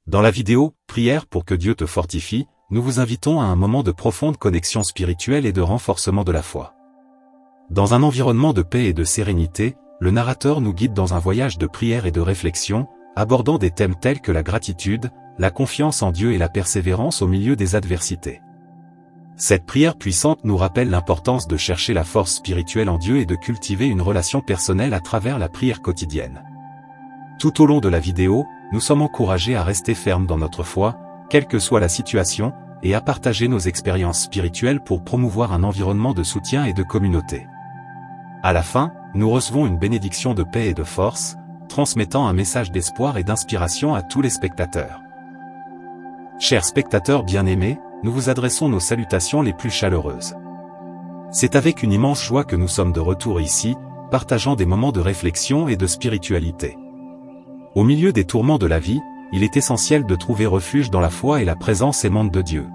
Dans la vidéo « Prière pour que Dieu te fortifie », nous vous invitons à un moment de profonde connexion spirituelle et de renforcement de la foi. Dans un environnement de paix et de sérénité, le narrateur nous guide dans un voyage de prière et de réflexion, abordant des thèmes tels que la gratitude, la confiance en Dieu et la persévérance au milieu des adversités. Cette prière puissante nous rappelle l'importance de chercher la force spirituelle en Dieu et de cultiver une relation personnelle à travers la prière quotidienne. Tout au long de la vidéo, nous sommes encouragés à rester fermes dans notre foi, quelle que soit la situation, et à partager nos expériences spirituelles pour promouvoir un environnement de soutien et de communauté. À la fin, nous recevons une bénédiction de paix et de force, transmettant un message d'espoir et d'inspiration à tous les spectateurs. Chers spectateurs bien-aimés, nous vous adressons nos salutations les plus chaleureuses. C'est avec une immense joie que nous sommes de retour ici, partageant des moments de réflexion et de spiritualité. Au milieu des tourments de la vie, il est essentiel de trouver refuge dans la foi et la présence aimante de Dieu.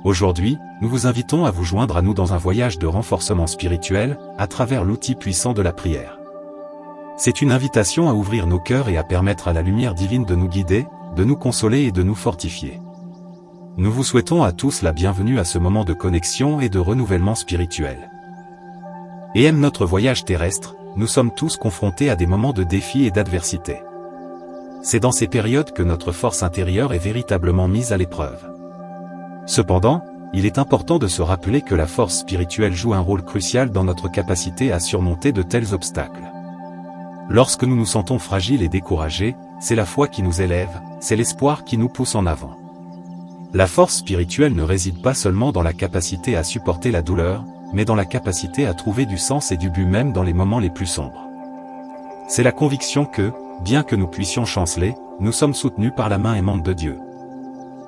Aujourd'hui, nous vous invitons à vous joindre à nous dans un voyage de renforcement spirituel, à travers l'outil puissant de la prière. C'est une invitation à ouvrir nos cœurs et à permettre à la lumière divine de nous guider, de nous consoler et de nous fortifier. Nous vous souhaitons à tous la bienvenue à ce moment de connexion et de renouvellement spirituel. Et aime notre voyage terrestre, nous sommes tous confrontés à des moments de défis et d'adversité. C'est dans ces périodes que notre force intérieure est véritablement mise à l'épreuve. Cependant, il est important de se rappeler que la force spirituelle joue un rôle crucial dans notre capacité à surmonter de tels obstacles. Lorsque nous nous sentons fragiles et découragés, c'est la foi qui nous élève, c'est l'espoir qui nous pousse en avant. La force spirituelle ne réside pas seulement dans la capacité à supporter la douleur, mais dans la capacité à trouver du sens et du but même dans les moments les plus sombres. C'est la conviction que, bien que nous puissions chanceler, nous sommes soutenus par la main aimante de Dieu.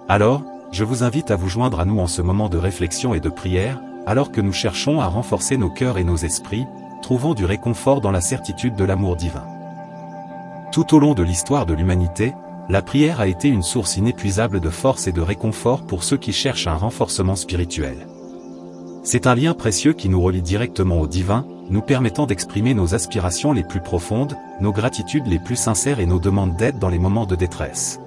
Alors, je vous invite à vous joindre à nous en ce moment de réflexion et de prière, alors que nous cherchons à renforcer nos cœurs et nos esprits, trouvant du réconfort dans la certitude de l'amour divin. Tout au long de l'histoire de l'humanité, la prière a été une source inépuisable de force et de réconfort pour ceux qui cherchent un renforcement spirituel. C'est un lien précieux qui nous relie directement au divin, nous permettant d'exprimer nos aspirations les plus profondes, nos gratitudes les plus sincères et nos demandes d'aide dans les moments de détresse.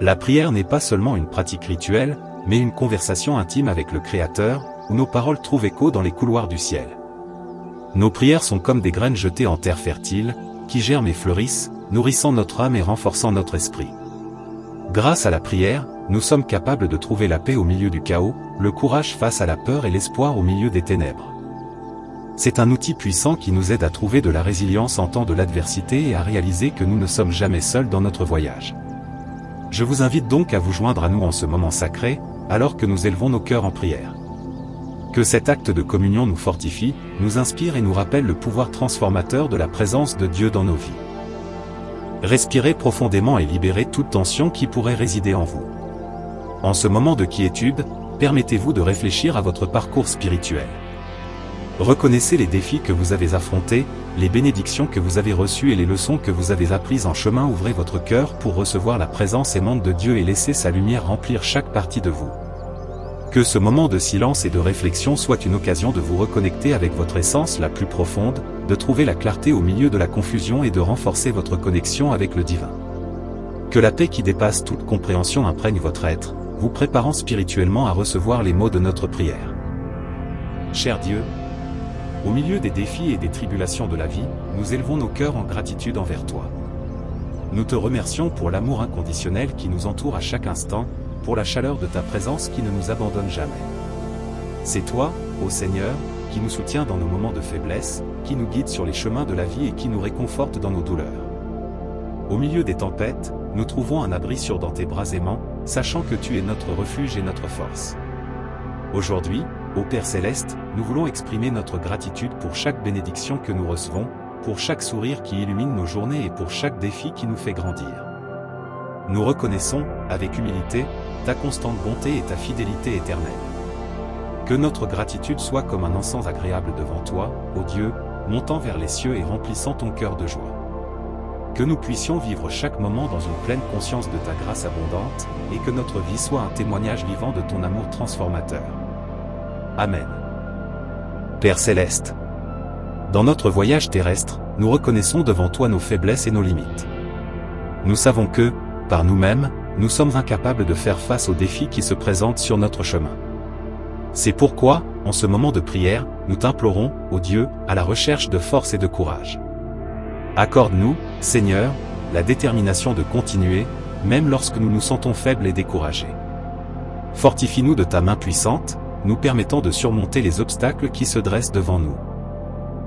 La prière n'est pas seulement une pratique rituelle, mais une conversation intime avec le Créateur, où nos paroles trouvent écho dans les couloirs du ciel. Nos prières sont comme des graines jetées en terre fertile, qui germent et fleurissent, nourrissant notre âme et renforçant notre esprit. Grâce à la prière, nous sommes capables de trouver la paix au milieu du chaos, le courage face à la peur et l'espoir au milieu des ténèbres. C'est un outil puissant qui nous aide à trouver de la résilience en temps de l'adversité et à réaliser que nous ne sommes jamais seuls dans notre voyage. Je vous invite donc à vous joindre à nous en ce moment sacré, alors que nous élevons nos cœurs en prière. Que cet acte de communion nous fortifie, nous inspire et nous rappelle le pouvoir transformateur de la présence de Dieu dans nos vies. Respirez profondément et libérez toute tension qui pourrait résider en vous. En ce moment de quiétude, permettez-vous de réfléchir à votre parcours spirituel. Reconnaissez les défis que vous avez affrontés, les bénédictions que vous avez reçues et les leçons que vous avez apprises en chemin. Ouvrez votre cœur pour recevoir la présence aimante de Dieu et laissez sa lumière remplir chaque partie de vous. Que ce moment de silence et de réflexion soit une occasion de vous reconnecter avec votre essence la plus profonde, de trouver la clarté au milieu de la confusion et de renforcer votre connexion avec le divin. Que la paix qui dépasse toute compréhension imprègne votre être, vous préparant spirituellement à recevoir les mots de notre prière. Cher Dieu, au milieu des défis et des tribulations de la vie, nous élevons nos cœurs en gratitude envers toi. Nous te remercions pour l'amour inconditionnel qui nous entoure à chaque instant, pour la chaleur de ta présence qui ne nous abandonne jamais. C'est toi, ô Seigneur, qui nous soutiens dans nos moments de faiblesse, qui nous guide sur les chemins de la vie et qui nous réconforte dans nos douleurs. Au milieu des tempêtes, nous trouvons un abri sûr dans tes bras aimants, sachant que tu es notre refuge et notre force. Aujourd'hui, ô Père Céleste, nous voulons exprimer notre gratitude pour chaque bénédiction que nous recevons, pour chaque sourire qui illumine nos journées et pour chaque défi qui nous fait grandir. Nous reconnaissons, avec humilité, ta constante bonté et ta fidélité éternelle. Que notre gratitude soit comme un encens agréable devant toi, ô Dieu, montant vers les cieux et remplissant ton cœur de joie. Que nous puissions vivre chaque moment dans une pleine conscience de ta grâce abondante, et que notre vie soit un témoignage vivant de ton amour transformateur. Amen. Père Céleste, dans notre voyage terrestre, nous reconnaissons devant toi nos faiblesses et nos limites. Nous savons que, par nous-mêmes, nous sommes incapables de faire face aux défis qui se présentent sur notre chemin. C'est pourquoi, en ce moment de prière, nous t'implorons, ô Dieu, à la recherche de force et de courage. Accorde-nous, Seigneur, la détermination de continuer, même lorsque nous nous sentons faibles et découragés. Fortifie-nous de ta main puissante, nous permettant de surmonter les obstacles qui se dressent devant nous.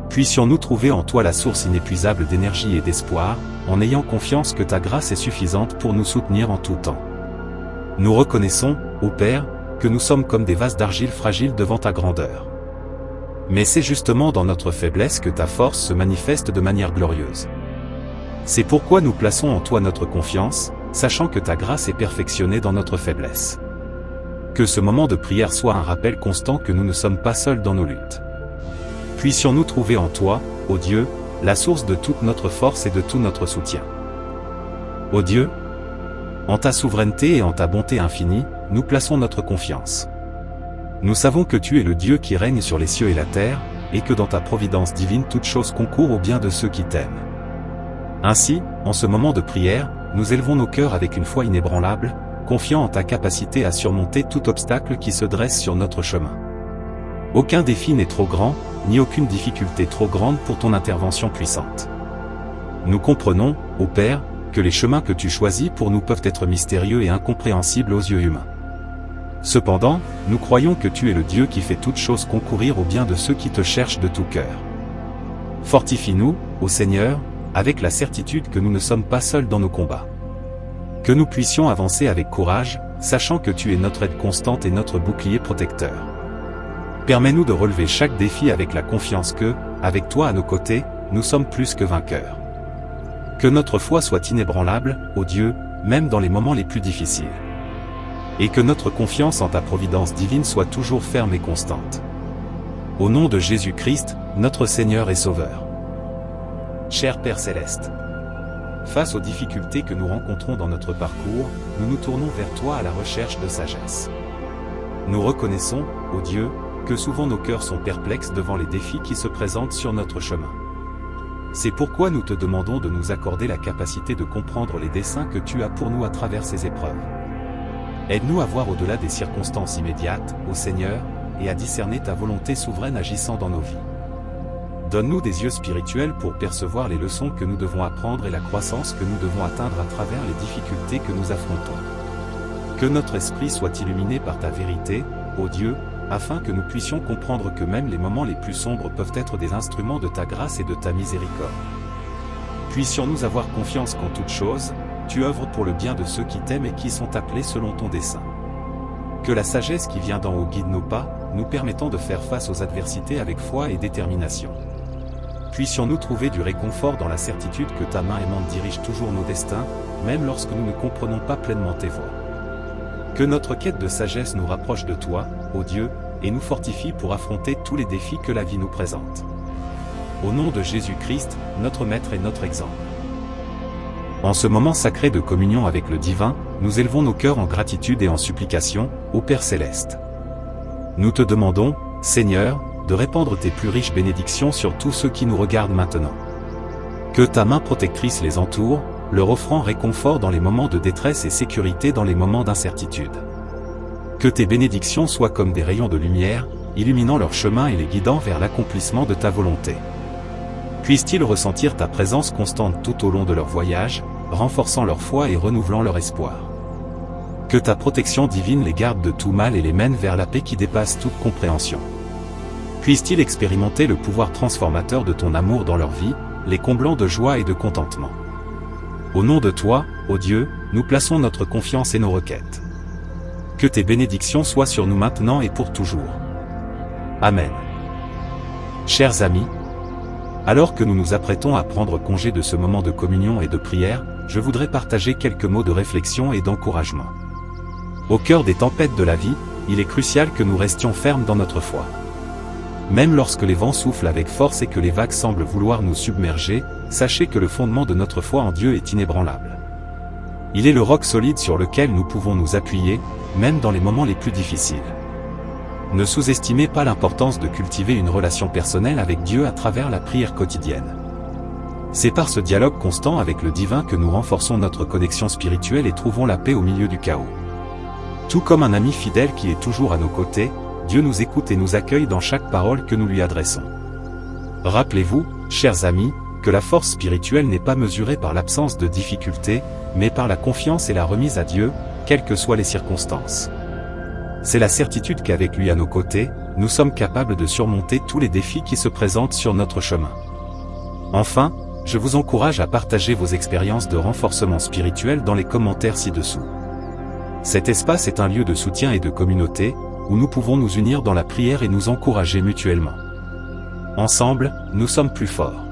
Puissions-nous trouver en toi la source inépuisable d'énergie et d'espoir, en ayant confiance que ta grâce est suffisante pour nous soutenir en tout temps. Nous reconnaissons, ô Père, que nous sommes comme des vases d'argile fragiles devant ta grandeur. Mais c'est justement dans notre faiblesse que ta force se manifeste de manière glorieuse. C'est pourquoi nous plaçons en toi notre confiance, sachant que ta grâce est perfectionnée dans notre faiblesse. Que ce moment de prière soit un rappel constant que nous ne sommes pas seuls dans nos luttes. Puissions-nous trouver en toi, ô Dieu, la source de toute notre force et de tout notre soutien. Ô Dieu, en ta souveraineté et en ta bonté infinie, nous plaçons notre confiance. Nous savons que tu es le Dieu qui règne sur les cieux et la terre, et que dans ta providence divine toute chose concourt au bien de ceux qui t'aiment. Ainsi, en ce moment de prière, nous élevons nos cœurs avec une foi inébranlable, confiant en ta capacité à surmonter tout obstacle qui se dresse sur notre chemin. Aucun défi n'est trop grand, ni aucune difficulté trop grande pour ton intervention puissante. Nous comprenons, ô Père, que les chemins que tu choisis pour nous peuvent être mystérieux et incompréhensibles aux yeux humains. Cependant, nous croyons que tu es le Dieu qui fait toutes choses concourir au bien de ceux qui te cherchent de tout cœur. Fortifie-nous, ô Seigneur, avec la certitude que nous ne sommes pas seuls dans nos combats. Que nous puissions avancer avec courage, sachant que tu es notre aide constante et notre bouclier protecteur. Permets-nous de relever chaque défi avec la confiance que, avec toi à nos côtés, nous sommes plus que vainqueurs. Que notre foi soit inébranlable, ô Dieu, même dans les moments les plus difficiles. Et que notre confiance en ta providence divine soit toujours ferme et constante. Au nom de Jésus-Christ, notre Seigneur et Sauveur. Cher Père Céleste, face aux difficultés que nous rencontrons dans notre parcours, nous nous tournons vers toi à la recherche de sagesse. Nous reconnaissons, ô Dieu, que souvent nos cœurs sont perplexes devant les défis qui se présentent sur notre chemin. C'est pourquoi nous te demandons de nous accorder la capacité de comprendre les desseins que tu as pour nous à travers ces épreuves. Aide-nous à voir au-delà des circonstances immédiates, ô Seigneur, et à discerner ta volonté souveraine agissant dans nos vies. Donne-nous des yeux spirituels pour percevoir les leçons que nous devons apprendre et la croissance que nous devons atteindre à travers les difficultés que nous affrontons. Que notre esprit soit illuminé par ta vérité, ô Dieu, afin que nous puissions comprendre que même les moments les plus sombres peuvent être des instruments de ta grâce et de ta miséricorde. Puissions-nous avoir confiance qu'en toute chose, tu œuvres pour le bien de ceux qui t'aiment et qui sont appelés selon ton dessein. Que la sagesse qui vient d'en haut guide nos pas, nous permettant de faire face aux adversités avec foi et détermination. Puissions-nous trouver du réconfort dans la certitude que ta main aimante dirige toujours nos destins, même lorsque nous ne comprenons pas pleinement tes voies. Que notre quête de sagesse nous rapproche de toi, ô Dieu, et nous fortifie pour affronter tous les défis que la vie nous présente. Au nom de Jésus-Christ, notre Maître et notre exemple. En ce moment sacré de communion avec le divin, nous élevons nos cœurs en gratitude et en supplication, ô Père Céleste. Nous te demandons, Seigneur, de répandre tes plus riches bénédictions sur tous ceux qui nous regardent maintenant. Que ta main protectrice les entoure, leur offrant réconfort dans les moments de détresse et sécurité dans les moments d'incertitude. Que tes bénédictions soient comme des rayons de lumière, illuminant leur chemin et les guidant vers l'accomplissement de ta volonté. Puissent-ils ressentir ta présence constante tout au long de leur voyage, renforçant leur foi et renouvelant leur espoir. Que ta protection divine les garde de tout mal et les mène vers la paix qui dépasse toute compréhension. Puissent-ils expérimenter le pouvoir transformateur de ton amour dans leur vie, les comblant de joie et de contentement. Au nom de toi, ô Dieu, nous plaçons notre confiance et nos requêtes. Que tes bénédictions soient sur nous maintenant et pour toujours. Amen. Chers amis, alors que nous nous apprêtons à prendre congé de ce moment de communion et de prière, je voudrais partager quelques mots de réflexion et d'encouragement. Au cœur des tempêtes de la vie, il est crucial que nous restions fermes dans notre foi. Même lorsque les vents soufflent avec force et que les vagues semblent vouloir nous submerger, sachez que le fondement de notre foi en Dieu est inébranlable. Il est le roc solide sur lequel nous pouvons nous appuyer, même dans les moments les plus difficiles. Ne sous-estimez pas l'importance de cultiver une relation personnelle avec Dieu à travers la prière quotidienne. C'est par ce dialogue constant avec le divin que nous renforçons notre connexion spirituelle et trouvons la paix au milieu du chaos. Tout comme un ami fidèle qui est toujours à nos côtés, Dieu nous écoute et nous accueille dans chaque parole que nous lui adressons. Rappelez-vous, chers amis, que la force spirituelle n'est pas mesurée par l'absence de difficultés, mais par la confiance et la remise à Dieu, quelles que soient les circonstances. C'est la certitude qu'avec lui à nos côtés, nous sommes capables de surmonter tous les défis qui se présentent sur notre chemin. Enfin, je vous encourage à partager vos expériences de renforcement spirituel dans les commentaires ci-dessous. Cet espace est un lieu de soutien et de communauté, où nous pouvons nous unir dans la prière et nous encourager mutuellement. Ensemble, nous sommes plus forts.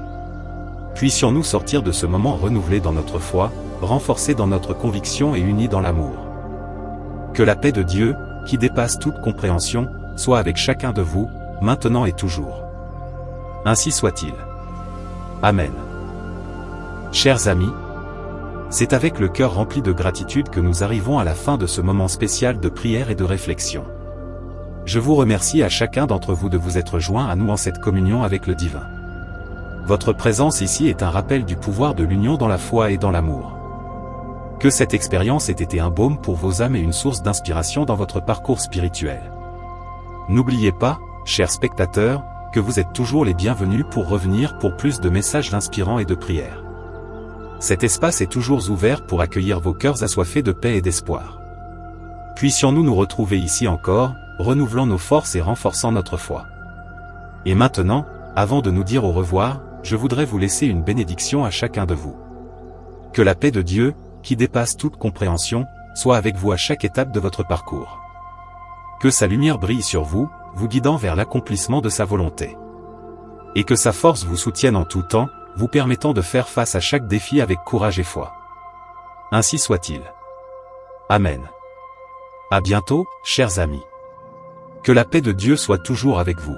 Puissions-nous sortir de ce moment renouvelé dans notre foi, renforcés dans notre conviction et unis dans l'amour. Que la paix de Dieu, qui dépasse toute compréhension, soit avec chacun de vous, maintenant et toujours. Ainsi soit-il. Amen. Chers amis, c'est avec le cœur rempli de gratitude que nous arrivons à la fin de ce moment spécial de prière et de réflexion. Je vous remercie à chacun d'entre vous de vous être joints à nous en cette communion avec le divin. Votre présence ici est un rappel du pouvoir de l'union dans la foi et dans l'amour. Que cette expérience ait été un baume pour vos âmes et une source d'inspiration dans votre parcours spirituel. N'oubliez pas, chers spectateurs, que vous êtes toujours les bienvenus pour revenir pour plus de messages inspirants et de prières. Cet espace est toujours ouvert pour accueillir vos cœurs assoiffés de paix et d'espoir. Puissions-nous nous retrouver ici encore, renouvelant nos forces et renforçant notre foi. Et maintenant, avant de nous dire au revoir, je voudrais vous laisser une bénédiction à chacun de vous. Que la paix de Dieu, qui dépasse toute compréhension, soit avec vous à chaque étape de votre parcours. Que sa lumière brille sur vous, vous guidant vers l'accomplissement de sa volonté. Et que sa force vous soutienne en tout temps, vous permettant de faire face à chaque défi avec courage et foi. Ainsi soit-il. Amen. À bientôt, chers amis. Que la paix de Dieu soit toujours avec vous.